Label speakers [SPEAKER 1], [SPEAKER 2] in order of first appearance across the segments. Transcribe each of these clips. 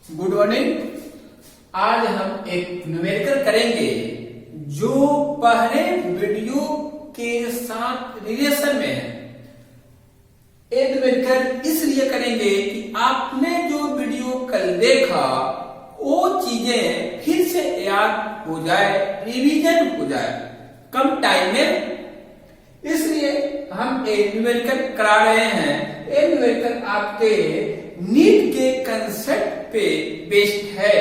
[SPEAKER 1] Good morning. आज हम एक न्यूमेरिकल करेंगे जो पहले वीडियो के साथ रिलेशन में है। ये न्यूमेरिकल इसलिए करेंगे कि आपने जो वीडियो कल देखा वो चीजें फिर से याद हो जाए, रिवीजन हो जाए कम टाइम में। इसलिए हम एक न्यूमेरिकल करा रहे हैं। ये न्यूमेरिकल आपके नीट के कंसेप्ट पे बेस्ड है।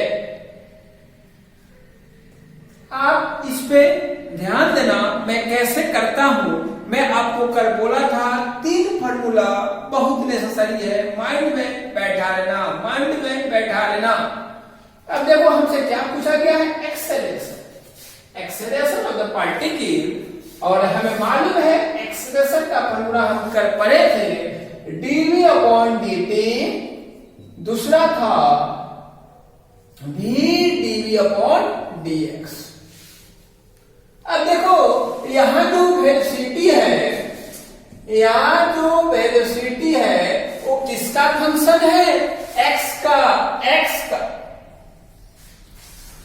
[SPEAKER 1] आप इस पे ध्यान देना मैं कैसे करता हूं। मैं आपको कल बोला था 3 फार्मूला बहुत नेसेसरी है, माइंड में बैठा लेना, माइंड में बैठा लेना। अब देखो हमसे क्या पूछा गया है, एक्सेलरेशन ऑफ द पार्टिकल, और हमें मालूम है एक्सेलरेशन का फार्मूला हम कर पढ़े थे dv अपॉन dt, दूसरा था v dv अपॉन dx। अब देखो यहां जो वेलोसिटी है, वो किसका फंक्शन है, x का।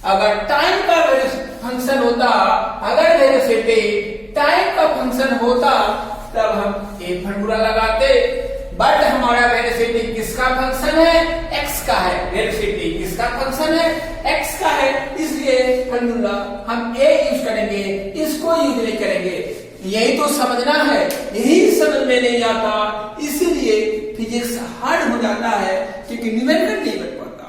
[SPEAKER 1] अगर टाइम का फंक्शन होता, अगर वेलोसिटी टाइम का फंक्शन होता तब हम एक फार्मूला लगाते, बट हमारा वेलोसिटी किसका फंक्शन है, x का है। वेलोसिटी किसका फंक्शन है, x का है, इसलिए फार्मूला हम a यूज करेंगे, इसको यूज नहीं करेंगे। यही तो समझना है, यही समझ में नहीं आता, इसीलिए फिजिक्स हार्ड हो जाता है, क्योंकि न्यूमेरिकल नहीं बन पाता।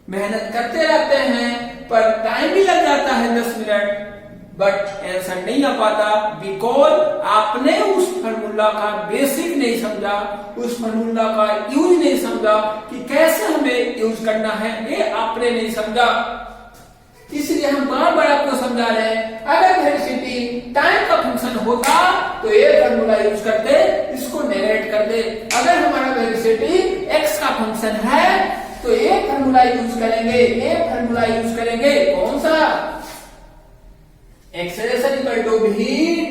[SPEAKER 1] मेहनत करते रहते हैं पर टाइम भी लग जाता है 10 मिनट, बट आंसर नहीं आ पाता, बिकॉज आपने उस फार्मूला का बेसिक नहीं समझा, उस फार्मूला का यूज नहीं समझा कि कैसे हमें यूज करना है, ये आपने नहीं समझा। इसलिए हम बार बार आपको समझा रहे हैं, अगर वेलोसिटी टाइम का फंक्शन होता तो ये फार्मूला यूज करते, इसको नेगलेक्ट कर दे। अगर हमारा वेलोसिटी एक्स का फंक्शन है तो ये फार्मूला यूज करेंगे, ये फार्मूला यूज करेंगे, कौन सा, acceleration equal to v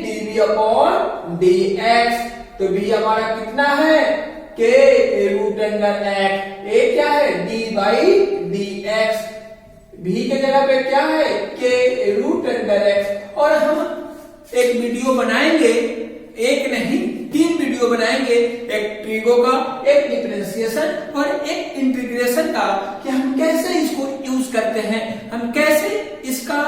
[SPEAKER 1] dv upon dx। तो v हमारा कितना है, k root under x, a क्या है, d बाई dx। v के जगह पे क्या है, k रूट अंडर x। और हम एक वीडियो बनाएंगे, एक नहीं 3 वीडियो बनाएंगे, एक ट्रिगो का, एक डिफरेंशिएशन और एक इंटीग्रेशन का, कि हम कैसे इसको यूज करते हैं, हम कैसे इसका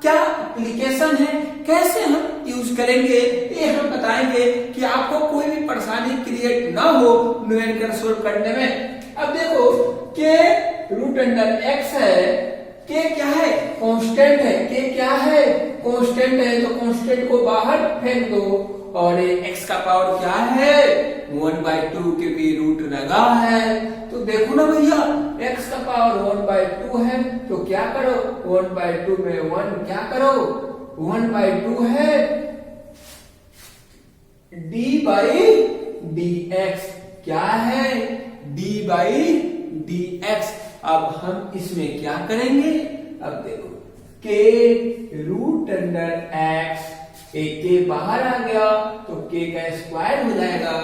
[SPEAKER 1] क्या एप्लीकेशन है, कैसे हम यूज करेंगे, ये हम बताएंगे कि आपको कोई भी परेशानी क्रिएट ना हो न्यूमेरिकल सोल्व करने में। अब देखो k रूट अंडर x है, k क्या है, कांस्टेंट है, k क्या है, कांस्टेंट है, तो कांस्टेंट को बाहर फेंक दो, और x का पावर क्या है 1/2, क्योंकि रूट लगा है। तो देखो ना भैया, x का पावर 1/2 है, तो क्या करो 1/2 में 1 क्या करो, 1/2 है d बाई dx, क्या है d बाई dx। अब हम इसमें क्या करेंगे, अब देखो k रूट अंडर x, एक के बाहर आ गया तो k का स्क्वायर हो जाएगा।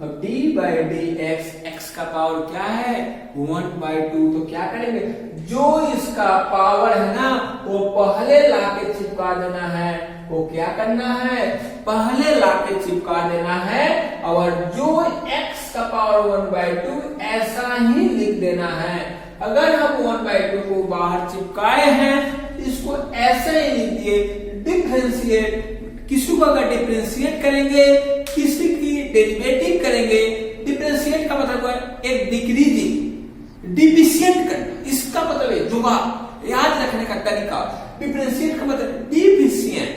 [SPEAKER 1] अब d बाई डी एक्स का पावर क्या है 1/2, तो क्या करेंगे, जो इसका पावर है ना वो पहले लाके चिपका देना है, वो क्या करना है, पहले लाके चिपका देना है, और जो x का पावर 1/2 ऐसा ही लिख देना है। अगर हम 1/2 को बाहर चिपकाए हैं, इसको ऐसे ही लिख दिए, डिफरेंशिएट, किसी को अगर डिफरेंशिएट करेंगे, किसी की डेरिवेटिव करेंगे। डिफरेंशिएट का मतलब है एक डिक्रीजिंग, डिफिशिएंट करना, इसका मतलब है जुगाड़, याद रखने का तरीका। डिफरेंशिएट का मतलब डिफिशिएंट,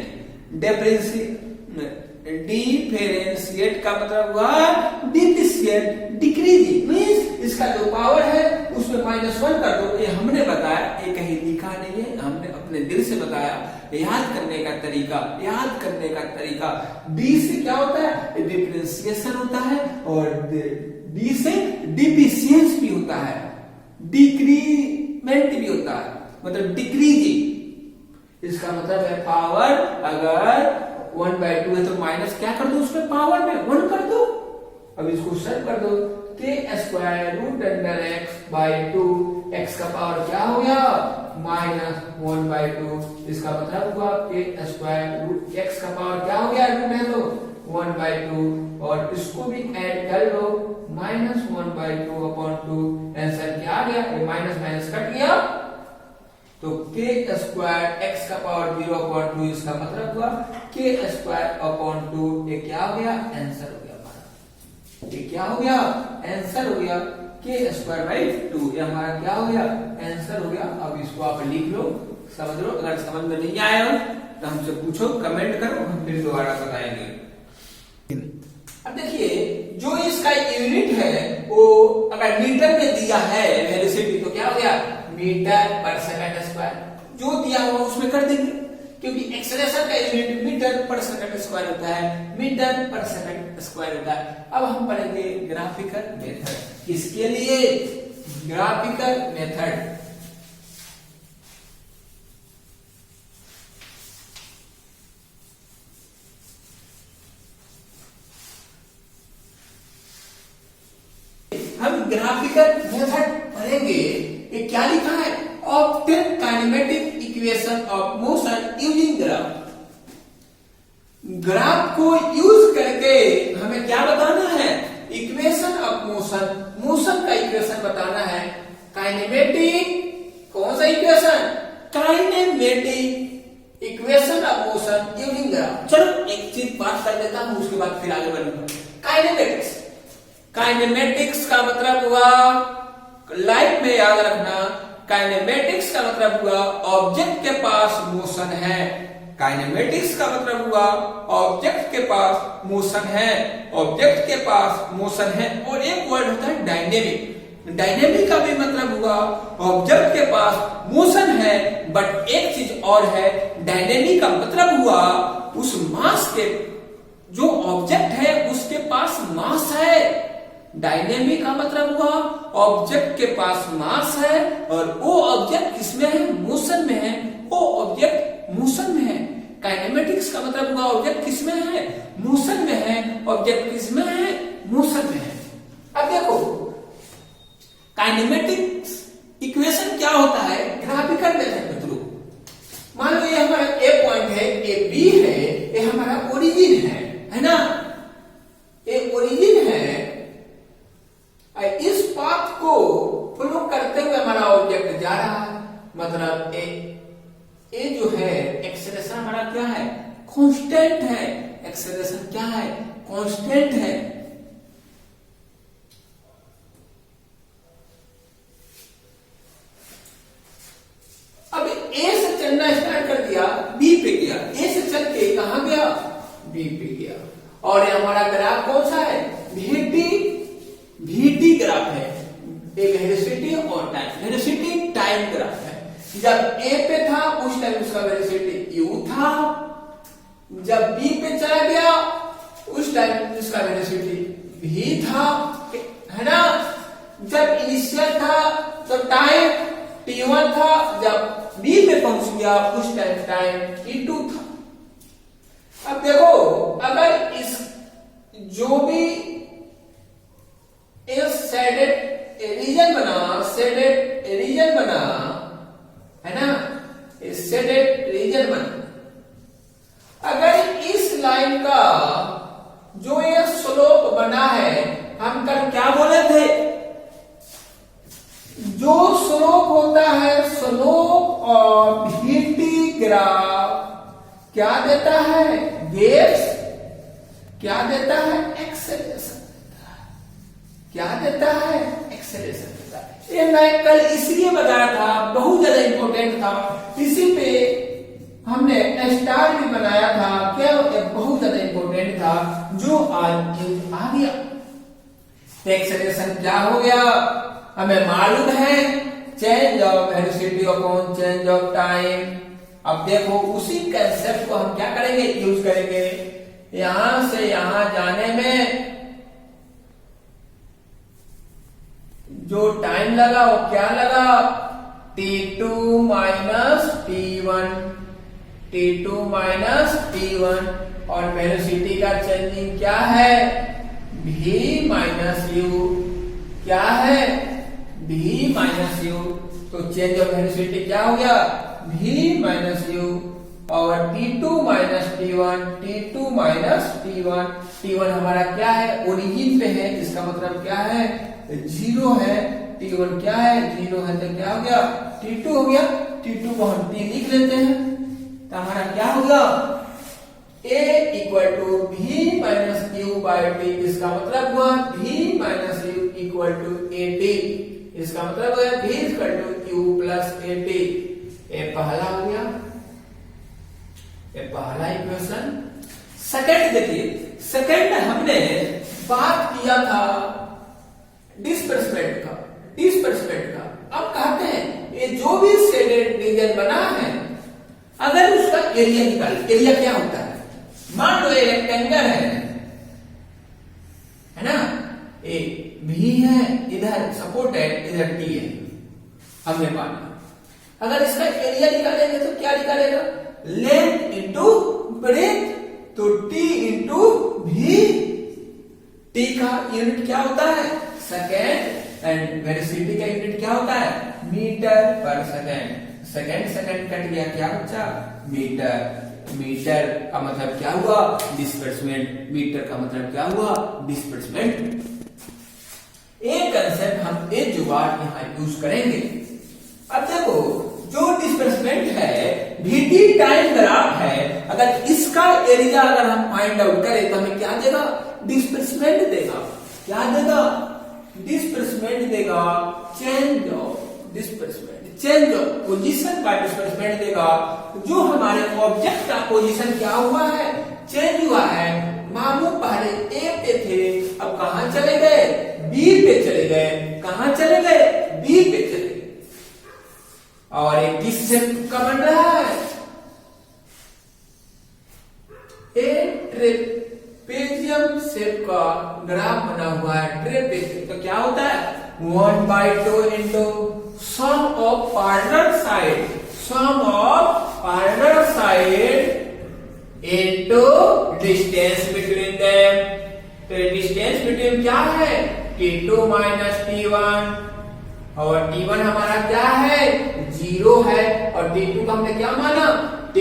[SPEAKER 1] डिफरेंशिएट का मतलब हुआ डिफिशिएंट, डिक्रीजिंग, मींस इसका जो पावर है उसमें -1 कर दो। ये हमने बताया, ये कहीं लिखा नहीं है, हमने अपने दिल से बताया। याद करने का तरीका, याद करने का तरीका, d से क्या होता है, डिफरेंशिएशन होता है, और d से डिफिशिएंस भी होता है, डिक्रीमेंट भी होता है, मतलब डिक्रीजिंग। इसका मतलब है पावर अगर 1/2 है तो माइनस क्या कर दो, उसमें पावर में 1 कर दो। अब इसको सरल कर दो, k² root under x by 2 x का पावर क्या हो गया -1/2। इसका मतलब हुआ के स्क्वायर रूट x का पावर क्या हो गया रूट है तो 1/2 और इसको भी ऐड कर लो -1/2/2। आंसर क्या आ गया, ये माइनस माइनस कट गया तो k स्क्वायर x का पावर 0/2। इसका मतलब हुआ k स्क्वायर 2। ये क्या हो गया आंसर हो गया हमारा, ये क्या हो गया आंसर हो गया k स्क्वायर 2। ये हमारा क्या हो गया आंसर हो गया। अब इसको आप लिख लो, समझ लो। अगर समझ में नहीं आया हो तो हमसे पूछो, कमेंट करो, हम फिर दोबारा बताएंगे। अब देखिए जो इसका यूनिट है वो अगर मीटर में दिया है वेलोसिटी तो क्या हो गया मीटर पर सेकंड स्क्वायर। जो दिया हुआ उसमें कर देंगे क्योंकि एक्सेलरेशन का यूनिट मीटर पर सेकंड स्क्वायर होता है, मीटर पर सेकंड स्क्वायर होता है। अब हम पढ़ेंगे ग्राफिकल मेथड। किसके लिए ग्राफिकल मेथड। हम ग्राफिकल मेथड पढ़ेंगे। ये क्या लिखा है obtain kinematic equation of motion using graph. Graph को यूज करके हमें क्या बताना है इक्वेशन ऑफ मोशन, मोशन का इक्वेशन बताना है। काइनेमेटिक कौन सा equation kinematic equation of motion using graph. चलो एक चीज बात कर लेता हूं उसके बाद फिर आगे बढ़ूंगा। काइनेमेटिक्स, काइनेमेटिक्स का मतलब हुआ लाइफ में याद रखना, काइनेमेटिक्स का मतलब हुआ ऑब्जेक्ट के पास मोशन है। काइनेमेटिक्स का मतलब हुआ ऑब्जेक्ट के पास मोशन है, ऑब्जेक्ट के पास मोशन है। और एक वर्ड होता है डायनेमिक। डायनेमिक का भी मतलब हुआ ऑब्जेक्ट के पास मोशन है, बट एक चीज और है डायनेमिक का मतलब हुआ उस मास के, जो ऑब्जेक्ट है उसके पास मास है। डायनेमिक का मतलब हुआ ऑब्जेक्ट के पास मास है और वो ऑब्जेक्ट किसमें है मोशन में है, वो ऑब्जेक्ट मोशन में है। काइनेमेटिक्स का मतलब हुआ ऑब्जेक्ट किसमें है मोशन में है, ऑब्जेक्ट किसमें है मोशन में है। अब देखो काइनेमेटिक्स इक्वेशन क्या होता है ग्राफिकल मेथड के थ्रू। मान लो ये हमारा ए पॉइंट है, ए बी है, ये हमारा ओरिजिन है ना, ये ओरिजिन है। इस पाथ को फॉलो करते हुए हमारा ऑब्जेक्ट जा रहा है, मतलब ए जो है एक्सेलरेशन हमारा क्या है कांस्टेंट है। एक्सेलरेशन क्या है कांस्टेंट है। अब ए से चलना स्टार्ट कर दिया, बी पे गया, ए से चल के कहां गया बी पे गया। और ये हमारा ग्राफ कौन सा है वीटी ग्राफ है। एक वेलोसिटी और टाइम, वेलोसिटी टाइम ग्राफ है। जब ए पे था उस टाइम उसका वेलोसिटी u था, जब बी पे चला गया उस टाइम उसका वेलोसिटी v था, है ना। जब इनिशियल था तो टाइम t1 था, जब बी पे पहुंच गया उस टाइम टाइम t2 था। अब देखो अगर इस जो भी शेडेड रीजन बना, शेडेड रीजन बना है ना, शेडेड रीजन बना, अगर इस लाइन का जो ये स्लोप बना है, हम कल क्या बोले थे जो स्लोप होता है स्लोप ऑफ वीटी ग्राफ क्या देता है वेव्स, क्या देता है एक्सेलरेशन देता है, क्या देता है एक्सेलरेशन देता है। ये मैं कल इसलिए बताया था, बहुत ज्यादा इंपॉर्टेंट था, इसी पे हमने स्टार भी बनाया था, क्या बहुत ज्यादा इंपॉर्टेंट था जो आज आ गया। एक्सेलरेशन क्या हो गया हमें मालूम है, change of velocity upon change of time. अब देखो उसी कंसेप्ट को हम क्या करेंगे यूज करेंगे। यहां से यहां जाने में जो टाइम लगा वो क्या लगा t2 minus t1, t2 minus t1। और वेलोसिटी का चेंजिंग क्या है v माइनस u, क्या है v माइनस u। तो चेंज ऑफ वेलोसिटी क्या हो गया, v माइनस यू और t2 minus t1, t2 minus t1। t1 हमारा क्या है, ओरिजिन पे है, इसका मतलब क्या है, जीरो है। t1 क्या है, जीरो है, तो क्या हो गया, t2 हो गया। t2 को हम t लिख लेते हैं, तो हमारा क्या हो गया, a equal to v minus U by T. इसका मतलब हुआ v minus U equal to A T. इसका मतलब है v equal to U plus A T. ये पहला हो गया, ये पहला इक्वेशन। सेकंड देखिए, सेकंड हमने बात किया था डिस्प्लेसमेंट का, डिस्प्लेसमेंट का। अब कहते हैं ये जो भी शेडेड रीजन बना है, अगर उसका एरिया निकाल, एरिया क्या होता है, मान लो ये रेक्टेंगल है ना, ए भी है, इधर सपोर्ट है, इधर टी है, हमने पाना। अगर इसका एरिया निकालेंगे तो क्या निकालेगा, लेंथ इंटू ब्रेथ, तो टी इंटू भी। टी का यूनिट क्या होता है, सेकेंड, एंड वेलोसिटी का यूनिट क्या होता है, मीटर पर सेकेंड। सेकेंड सेकेंड कट गया, क्या बचा, मीटर। मीटर का मतलब क्या हुआ, डिस्प्लेसमेंट। मीटर का मतलब क्या हुआ, डिस्प्लेसमेंट। एक कंसेप्ट हम एक जुगाड़ यहां यूज करेंगे। अब देखो, जो डिस्प्लेसमेंट है, vt टाइम ग्राफ है, अगर इसका एरिया अगर हम फाइंड आउट करें तो हमें क्या देगा, डिस्प्लेसमेंट देगा। क्या देगा, डिस्प्लेसमेंट देगा, change of displacement, change of position by displacement देगा। जो हमारे ऑब्जेक्ट का पोजीशन क्या हुआ है, चेंज हुआ है। मामू पहले ए पे थे, अब कहां चले गए, बी पे चले गए। कहां चले गए, बी पे चले गए। और ये किस शेप का बन रहा है, एक ट्रेपेजियम शेप का ग्राफ बना हुआ है, ट्रेपेजियम। तो क्या होता है, 1/2 into sum of parallel side, sum of parallel side into distance between them. तो डिस्टेंस बिटवीन क्या है, t2 माइनस t1, और t1 हमारा क्या है, जीरो है, और t2 का हमने क्या माना, t,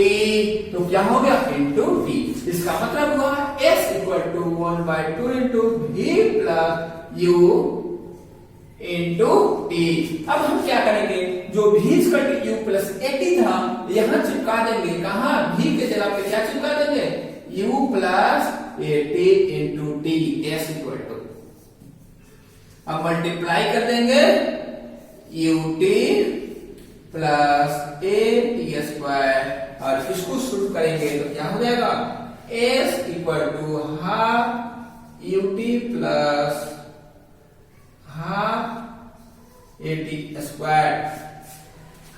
[SPEAKER 1] तो क्या हो गया, इंटू t। इसका मतलब हुआ s equal to 1/2 into v plus u into t। अब हम क्या करेंगे, जो v equal to u plus AT था, यहां चिपका देंगे। कहा, v के जगह पे क्या चिपका देंगे, u plus AT into t, s equal to. अब मल्टीप्लाई कर देंगे, ut plus A T square, और इसको शुरू करेंगे तो क्या हो जाएगा, s equal to half ut plus half A T square,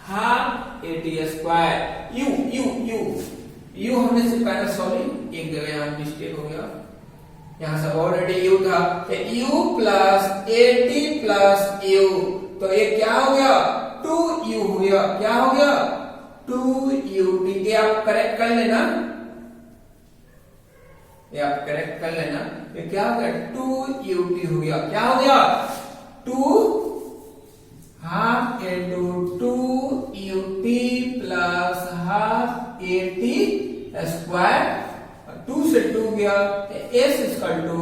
[SPEAKER 1] half A T square. U U U U हमने सिर्फ पहले, सॉरी एक जगह यहाँ मिस्टेक हो गया, यहां से ऑलरेडी यू था, u plus A T plus you, तो ये क्या हो गया, 2u हो गया। क्या हो गया, 2ut। ये आप करेक्ट कर लेना, ये आप करेक्ट कर लेना। ये क्या हो गया, 2ut हो गया। क्या हो गया, 2 half into 2ut plus half A T square, 2 से 2 गया, s equal to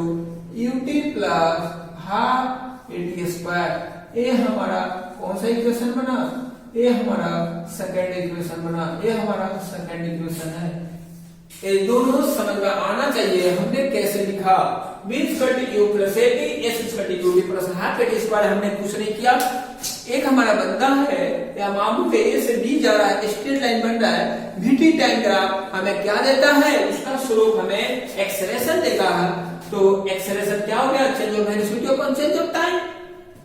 [SPEAKER 1] ut plus half A T square. ये हमारा कौन सा इक्वेशन बना, ये हमारा सेकंड इक्वेशन बना, ये हमारा सेकंड इक्वेशन है। ये दोनों समझ में आना चाहिए। हमने कैसे लिखा, v equal to u plus A T, s equal to ut plus half A T square. हमने कुछ नहीं किया। एक हमारा बंदा है, या मामू पे ए से बी जा रहा है, स्ट्रेट लाइन बन रहा है, vt टाइम ग्राफ हमें क्या देता है, उसका स्लोप हमें एक्सेलरेशन देता है। तो एक्सेलरेशन क्या हो गया, change of velocity upon change of time,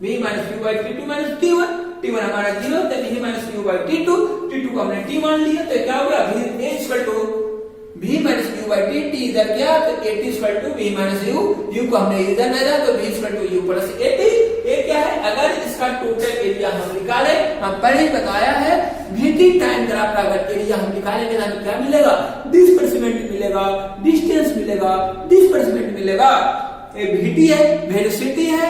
[SPEAKER 1] v minus u by t2 minus t1। t1 हमारा 0 है, v minus u by t2, t2 को हमने t मान लिया, तो क्या हो गया, v equal to v minus u by t, t इधर गया तो at equal to v minus u, u को हमने इधर भेजा तो v equal to u plus at। ये क्या है, अगर इसका टोटल एरिया हम निकाले, हम पहले ही बताया है, vt टाइम ग्राफ का अगर एरिया हम निकालेंगे तो हमें क्या मिलेगा, डिस्प्लेसमेंट मिलेगा, डिस्टेंस मिलेगा, डिस्प्लेसमेंट मिलेगा। ये vt है, वेलोसिटी है,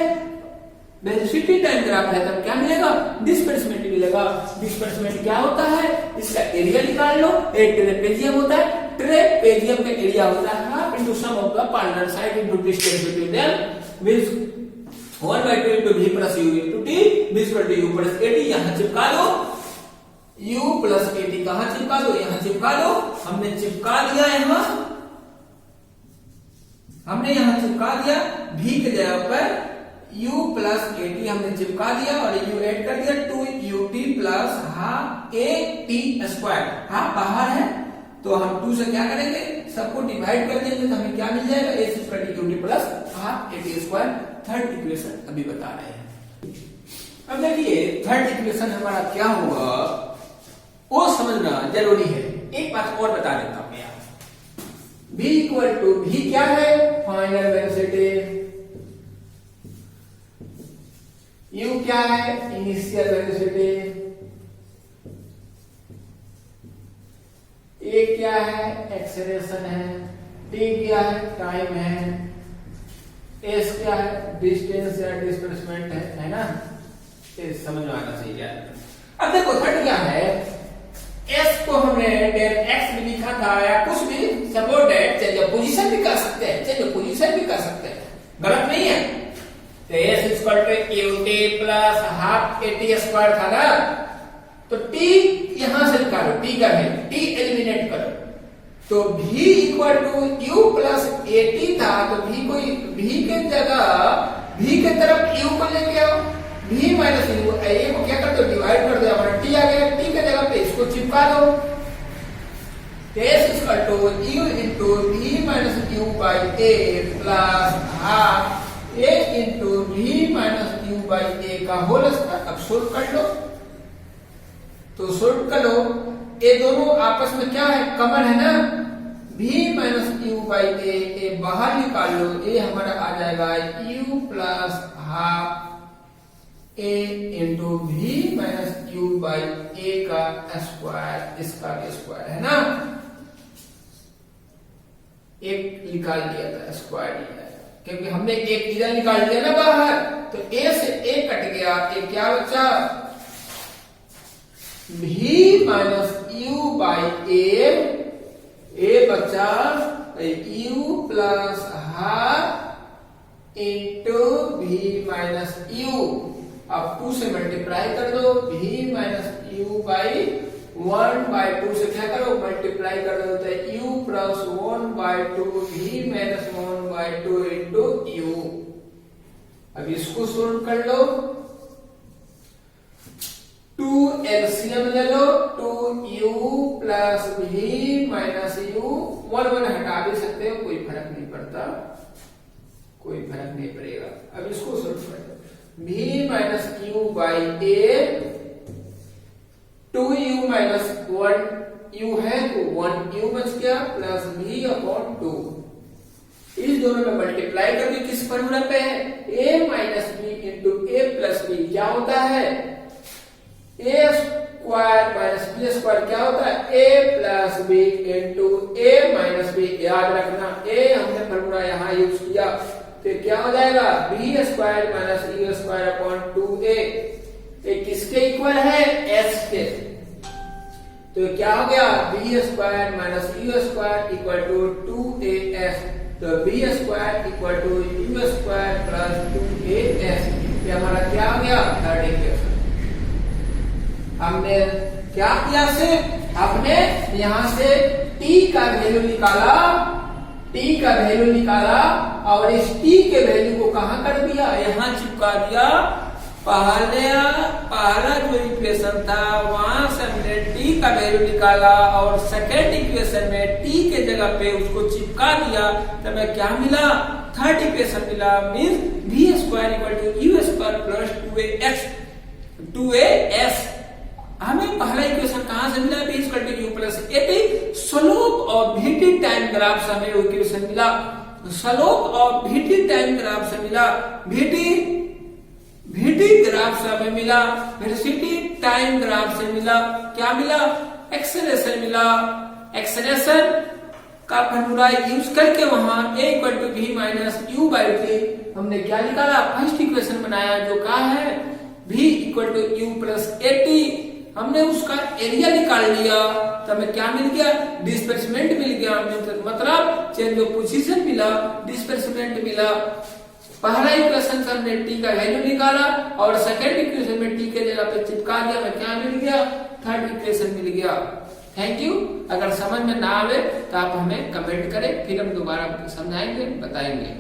[SPEAKER 1] वेलोसिटी टाइम ग्राफ है तब क्या मिलेगा, डिस्प्लेसमेंट मिलेगा। डिस्प्लेसमेंट क्या होता है, इसका एरिया निकाल लो, एक ट्रेपेजियम होता है, ट्रेपेजियम का एरिया होता है half into sum of the partner side into distance between them means 1/2 into v plus u into t v equal to u plus at। यहां चिपका दो u प्लस at, कहां चिपका दो, यहां चिपका दो। हमने चिपका दिया, हमने यहां चिपका दिया v के जगह पर u प्लस at हमने चिपका दिया और u ऐड कर दिया 2ut plus half at square. Half बाहर है तो हम 2 से क्या करेंगे, सबको डिवाइड कर देंगे तो हमें क्या मिल जाएगा, a equal to ut plus half at square. Third equation अभी बता रहे हैं। अब देखिए थर्ड इक्वेशन हमारा क्या होगा वो समझना जरूरी है। एक बात और बता देता हूं यार, v इक्वल टू v क्या है, फाइनल वेलोसिटी, u क्या है, इनिशियल वेलोसिटी, a क्या है, एक्सेलरेशन है, t क्या है, टाइम है, s क्या है, डिस्टेंस या डिस्प्लेसमेंट है ना। ये समझ में आना चाहिए यार। अब देखो थर्ड क्या है, s को हमने डेल x भी लिखा था या कुछ भी सपोर्टेड चेंज ऑफ पोजीशन भी कर सकते हैं, चेंज ऑफ पोजीशन भी कर सकते हैं, गलत नहीं है। तो s equal to ut plus half at square था ना, तो t यहां से निकालो, t का है, t एलिमिनेट करो तो v equal to u plus at था, तो v के जगह v के तरफ u को लेके आओ, v माइनस u, a को क्या कर दो, डिवाइड कर दो, हमारा t आ गया, t के जगह पे इसको चिपका दो। s equal to u into v minus u by a plus half a into v minus u by a का होल स्क्वायर। अब सोल्व कर लो, तो सोल्व कर लो, ये दोनों आपस में क्या है, कमन है ना, v minus u by a बाहर निकाल लो, a हमारा आ जाएगा u plus half a into v minus u by a का स्क्वायर, इसका स्क्वायर है ना, एक निकाल दिया था, स्क्वायर लिया है क्योंकि हमने एक इधर निकाल दिया ना बाहर, तो a से a कट गया, a क्या बचा, v minus u by a बचा u plus half into v minus u। अब 2 से मल्टीप्लाई कर दो, v माइनस u बाई 1/2 से क्या करो, मल्टीप्लाई कर दो, तो u plus 1/2 v minus 1/2 into u। अब इसको सोल्व कर लो, 2 एलसीएम ले लो, 2u plus v minus u, 1 हटा भी सकते हो, कोई फर्क नहीं पड़ता, कोई फर्क नहीं पड़ेगा। अब इसको सोल्व कर लो, v minus u by a, 2u minus 1u है तो 1u बच गया, प्लस v अपॉन 2। इस दोनों में मल्टीप्लाई करके किस फॉर्मूला पे है, a minus b into a plus b क्या होता है, a square minus b square क्या होता है, a plus b into a minus b। याद रखना a हमने फॉर्मूला यहाँ यूज किया, तो क्या हो जाएगा, b square minus u square upon 2a। ये किसके इक्वल है, s के, तो क्या हो गया, b square minus u square equal to 2as, तो b square equal to u square plus 2as। ये हमारा क्या हो गया, थर्ड इक्वेशन। हमने क्या किया, से हमने यहां से t का वैल्यू निकाला, t का वैल्यू निकाला और इस t के वैल्यू को कहां कर दिया, यहां चिपका दिया। पहला जो इक्वेशन था वहां से हमने t का वैल्यू निकाला और सेकेंड इक्वेशन में t के जगह पे उसको चिपका दिया, तो हमें क्या मिला, थर्ड इक्वेशन मिला, means v square equal to u square plus 2as। हमें पहला इक्वेशन कहां से मिला, v equal to u plus at। Slope of vt time graph से हमें इक्वेशन मिला, slope of vt time graph से मिला, vt ग्राफ से हमें मिला, वेलोसिटी टाइम ग्राफ से मिला, क्या मिला, एक्सेलरेशन मिला। एक्सेलरेशन का फॉर्मूला यूज करके वहां a equal to v minus u by T हमने क्या निकाला, फर्स्ट इक्वेशन बनाया जो कहा है v equal to u plus a t. हमने उसका एरिया निकाल लिया तो हमें क्या मिल गया, डिस्प्लेसमेंट मिल गया, मतलब चेंज ऑफ पोजीशन मिला, डिस्प्लेसमेंट मिला। पहला इक्वेशन से हमने टी का वैल्यू निकाला और सेकंड इक्वेशन में टी के जगह पे चिपका दिया, हमें क्या मिल गया, थर्ड इक्वेशन मिल गया। Thank you. अगर समझ में ना आवे तो आप हमें कमेंट करें, फिर हम दोबारा समझाएंगे, बताएंगे।